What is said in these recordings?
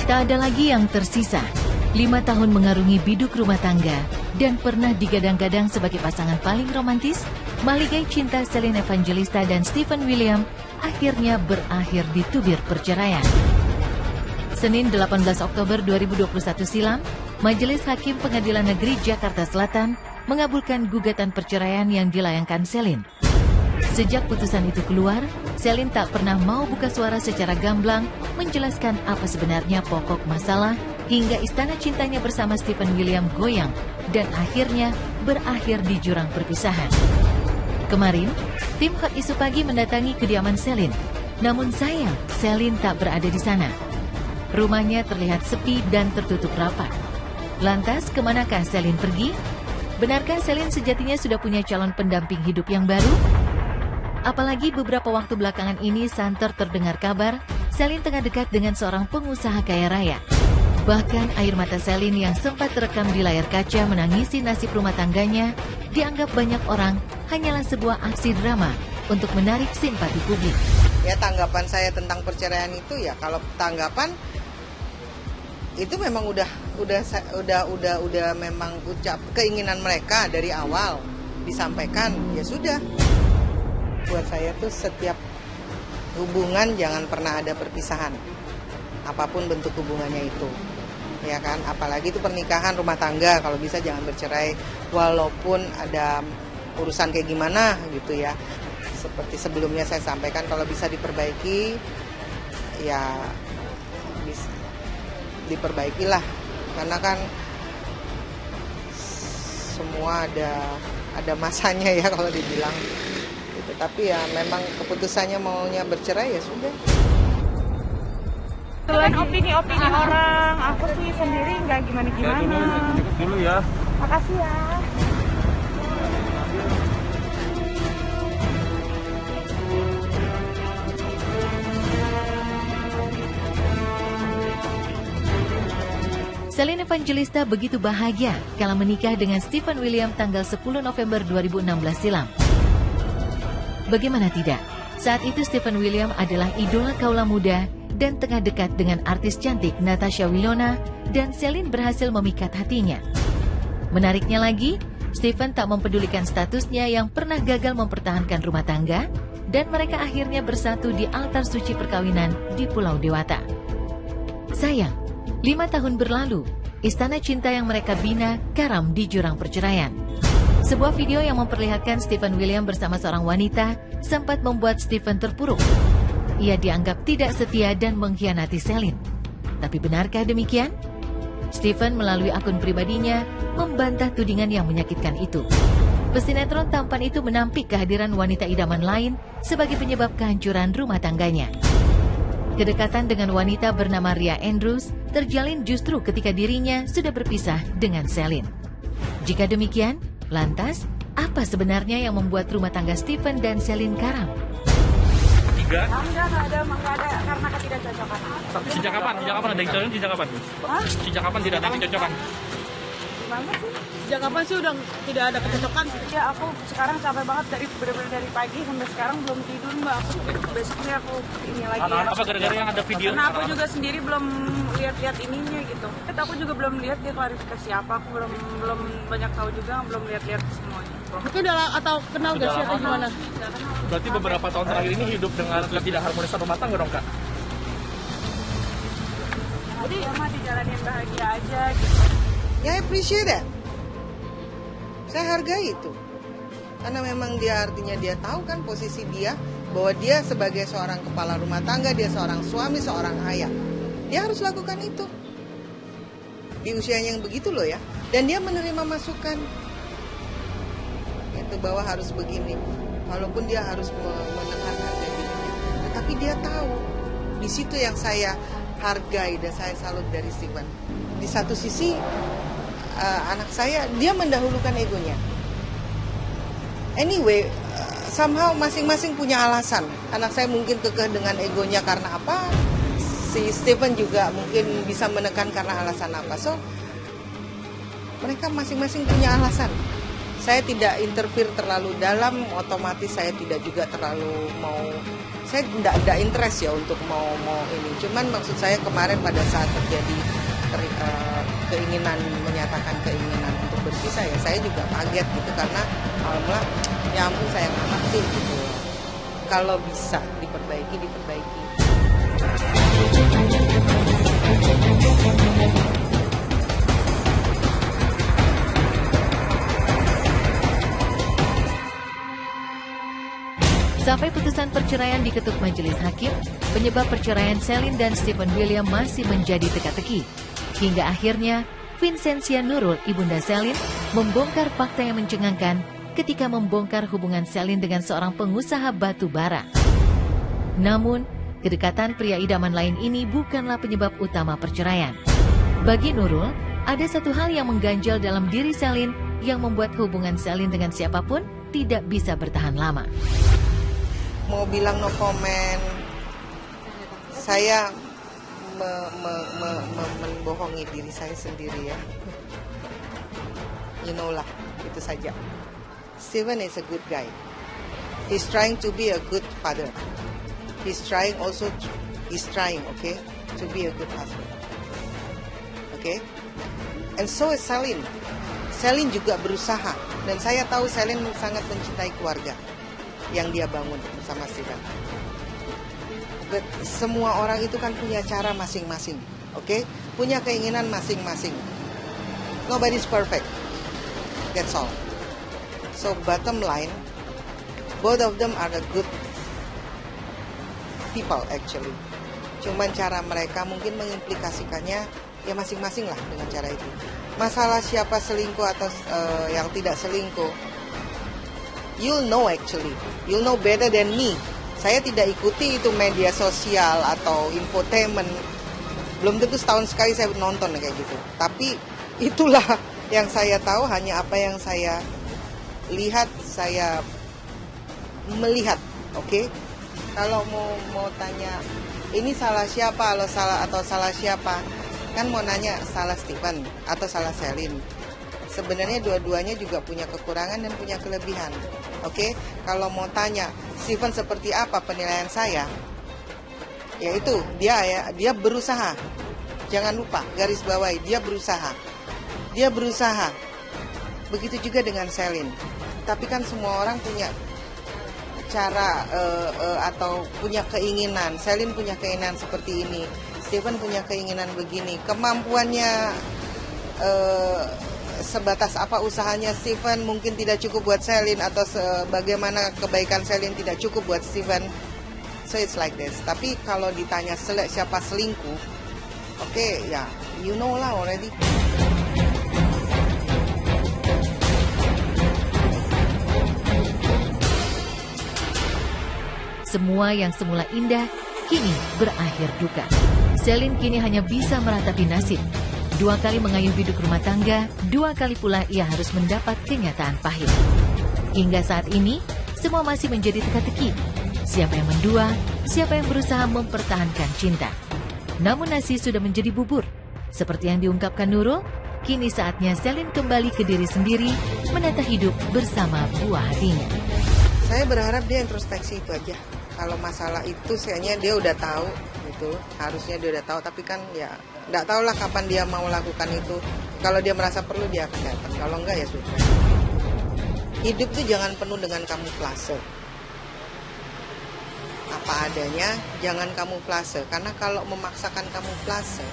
Tak ada lagi yang tersisa. 5 tahun mengarungi biduk rumah tangga dan pernah digadang-gadang sebagai pasangan paling romantis, maligai cinta Celine Evangelista dan Stephen William akhirnya berakhir di tubir perceraian. Senin 18 Oktober 2021 silam, Majelis Hakim Pengadilan Negeri Jakarta Selatan mengabulkan gugatan perceraian yang dilayangkan Celine. Sejak putusan itu keluar, Celine tak pernah mau buka suara secara gamblang menjelaskan apa sebenarnya pokok masalah hingga istana cintanya bersama Stephen William goyang dan akhirnya berakhir di jurang perpisahan. Kemarin, tim Hot Isu Pagi mendatangi kediaman Celine. Namun sayang, Celine tak berada di sana. Rumahnya terlihat sepi dan tertutup rapat. Lantas, kemanakah Celine pergi? Benarkah Celine sejatinya sudah punya calon pendamping hidup yang baru? Apalagi beberapa waktu belakangan ini santer terdengar kabar Celine tengah dekat dengan seorang pengusaha kaya raya. Bahkan air mata Celine yang sempat terekam di layar kaca menangisi nasib rumah tangganya dianggap banyak orang hanyalah sebuah aksi drama untuk menarik simpati publik. Ya, tanggapan saya tentang perceraian itu ya, kalau tanggapan itu memang udah memang keinginan mereka dari awal disampaikan, ya sudah. Buat saya tuh setiap hubungan jangan pernah ada perpisahan, apapun bentuk hubungannya itu, ya kan. Apalagi itu pernikahan rumah tangga, kalau bisa jangan bercerai, walaupun ada urusan kayak gimana gitu ya. Seperti sebelumnya saya sampaikan, kalau bisa diperbaiki, ya diperbaikilah, karena kan semua ada masanya ya kalau dibilang. Tapi ya memang keputusannya maunya bercerai, ya sudah. Selain opini-opini orang, aku sih sendiri nggak gimana-gimana. Dulu ya. Makasih ya. Celine Evangelista begitu bahagia kala menikah dengan Stephen William tanggal 10 November 2016 silam. Bagaimana tidak, saat itu Stephen William adalah idola kaula muda dan tengah dekat dengan artis cantik Natasha Wilona, dan Celine berhasil memikat hatinya. Menariknya lagi, Stephen tak mempedulikan statusnya yang pernah gagal mempertahankan rumah tangga, dan mereka akhirnya bersatu di altar suci perkawinan di Pulau Dewata. Sayang, 5 tahun berlalu, istana cinta yang mereka bina karam di jurang perceraian. Sebuah video yang memperlihatkan Stephen William bersama seorang wanita sempat membuat Stephen terpuruk. Ia dianggap tidak setia dan mengkhianati Celine. Tapi benarkah demikian? Stephen melalui akun pribadinya membantah tudingan yang menyakitkan itu. Pesinetron tampan itu menampik kehadiran wanita idaman lain sebagai penyebab kehancuran rumah tangganya. Kedekatan dengan wanita bernama Ria Andrews terjalin justru ketika dirinya sudah berpisah dengan Celine. Jika demikian, lantas, apa sebenarnya yang membuat rumah tangga Stephen dan Celine karam? Enggak Enggak ada karena ketidakcocokan. Sejak kapan? Sejak kapan ada yang cocok? Sejak kapan? Hah? Sejak kapan tidak ada kecocokan? Gimana sih? Sejak kapan sih udah tidak ada kecocokan? Ya aku sekarang capek banget bener-bener dari pagi sampai sekarang belum tidur mbak. Besoknya aku ini lagi. Anak-anak apa gara-gara yang ada video? Karena aku juga sendiri belum lihat ininya gitu. Aku juga belum lihat dia klarifikasi apa. Aku belum banyak tahu juga, belum lihat semuanya. Mungkin udah atau kenal gak sih atau gimana? Berarti beberapa tahun terakhir ini hidup dengan ketidakharmonisan rumah tangga dong kak? Jadi ya mah dijalanin bahagia aja gitu. Ya, I appreciate that. Saya hargai itu. Karena memang dia artinya dia tahu kan posisi dia, bahwa dia sebagai seorang kepala rumah tangga, dia seorang suami, seorang ayah. Dia harus lakukan itu. Di usianya yang begitu loh ya. Dan dia menerima masukan. Itu bahwa harus begini. Walaupun dia harus menekan harga dirinya. Tetapi dia tahu. Di situ yang saya hargai dan saya salut dari Stephen. Di satu sisi, anak saya, dia mendahulukan egonya. Anyway, somehow masing-masing punya alasan. Anak saya mungkin kekeh dengan egonya karena apa, si Stephen juga mungkin bisa menekan karena alasan apa. So, mereka masing-masing punya alasan. Saya tidak interfere terlalu dalam, otomatis saya tidak juga terlalu saya tidak interest ya untuk mau ini. Cuman maksud saya kemarin pada saat terjadi keinginan, menyatakan keinginan untuk berpisah ya, saya juga kaget gitu karena alhamdulillah, ya ampun sayang amat sih gitu. Kalau bisa diperbaiki. Sampai putusan perceraian diketuk majelis hakim, penyebab perceraian Celine dan Stephen William masih menjadi teka-teki. Hingga akhirnya, Vincentia Nurul, ibunda Celine, membongkar fakta yang mencengangkan ketika membongkar hubungan Celine dengan seorang pengusaha batu bara. Namun, kedekatan pria idaman lain ini bukanlah penyebab utama perceraian. Bagi Nurul, ada satu hal yang mengganjal dalam diri Celine yang membuat hubungan Celine dengan siapapun tidak bisa bertahan lama. Mau bilang no comment, saya membohongi diri saya sendiri ya. You know lah, itu saja. Stephen is a good guy. He's trying to be a good father. He's trying, okay, to be a good husband. Okay? And so is Celine. Celine juga berusaha. Dan saya tahu Celine sangat mencintai keluarga yang dia bangun bersama Stephen. But semua orang itu kan punya cara masing-masing, okay? Punya keinginan masing-masing. Nobody's perfect. That's all. So bottom line, both of them are a good people actually. Cuman cara mereka mungkin mengimplikasikannya ya masing-masing lah dengan cara itu. Masalah siapa selingkuh atau yang tidak selingkuh, you'll know actually. You'll know better than me. Saya tidak ikuti itu media sosial atau infotainment. Belum tentu setahun sekali saya nonton kayak gitu. Tapi itulah yang saya tahu, hanya apa yang saya lihat, saya melihat, oke? Kalau mau tanya ini salah siapa atau salah siapa, kan mau nanya salah Stephen atau salah Celine. Sebenarnya dua-duanya juga punya kekurangan dan punya kelebihan. Oke, kalau mau tanya Stephen seperti apa penilaian saya, yaitu dia berusaha. Jangan lupa garis bawahi, dia berusaha. Begitu juga dengan Celine. Tapi kan semua orang punya cara atau punya keinginan. Celine punya keinginan seperti ini, Stephen punya keinginan begini. Kemampuannya sebatas apa usahanya Stephen mungkin tidak cukup buat Celine, atau bagaimana kebaikan Celine tidak cukup buat Stephen. So it's like this. Tapi kalau ditanya siapa selingkuh, oke, ya you know lah already. Semua yang semula indah kini berakhir duka. Celine kini hanya bisa meratapi nasib. 2 kali mengayuh biduk rumah tangga, 2 kali pula ia harus mendapat kenyataan pahit. Hingga saat ini, semua masih menjadi teka-teki. Siapa yang mendua, siapa yang berusaha mempertahankan cinta. Namun nasi sudah menjadi bubur. Seperti yang diungkapkan Nurul, kini saatnya Celine kembali ke diri sendiri, menata hidup bersama buah hatinya. Saya berharap dia introspeksi itu aja. Kalau masalah itu kayaknya dia udah tahu gitu. Harusnya dia udah tahu, tapi kan ya nggak tahu lah kapan dia mau lakukan itu. Kalau dia merasa perlu dia akan datang. Kalau enggak ya sudah. Hidup tuh jangan penuh dengan kamuflase. Apa adanya, jangan kamuflase. Karena kalau memaksakan kamuflase,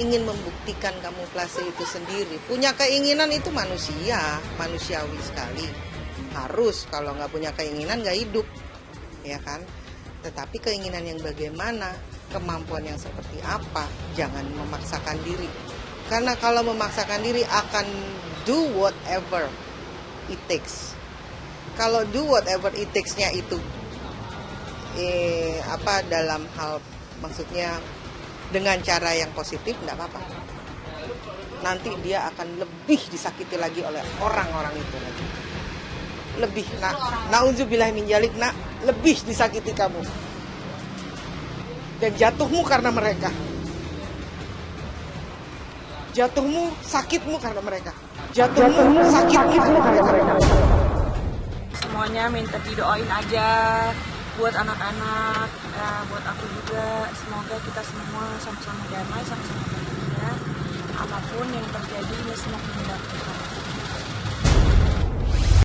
ingin membuktikan kamuflase itu sendiri, punya keinginan itu manusiawi sekali. Harus, kalau nggak punya keinginan nggak hidup, ya kan? Tetapi keinginan yang bagaimana, kemampuan yang seperti apa, jangan memaksakan diri. Karena kalau memaksakan diri akan do whatever it takes. Kalau do whatever it takes-nya itu dalam hal, maksudnya dengan cara yang positif, nggak apa-apa. Nanti dia akan lebih disakiti lagi oleh orang-orang itu lagi. Lebih, na'udzubillah min dzalik, lebih disakiti kamu. Dan jatuhmu karena mereka. Jatuhmu, sakitmu karena mereka. Jatuhmu, sakitmu karena mereka. Semuanya minta didoain aja buat anak-anak, ya, buat aku juga. Semoga kita semua sama-sama damai, sama-sama bahagia. Apapun yang terjadi, ya semua mendapat.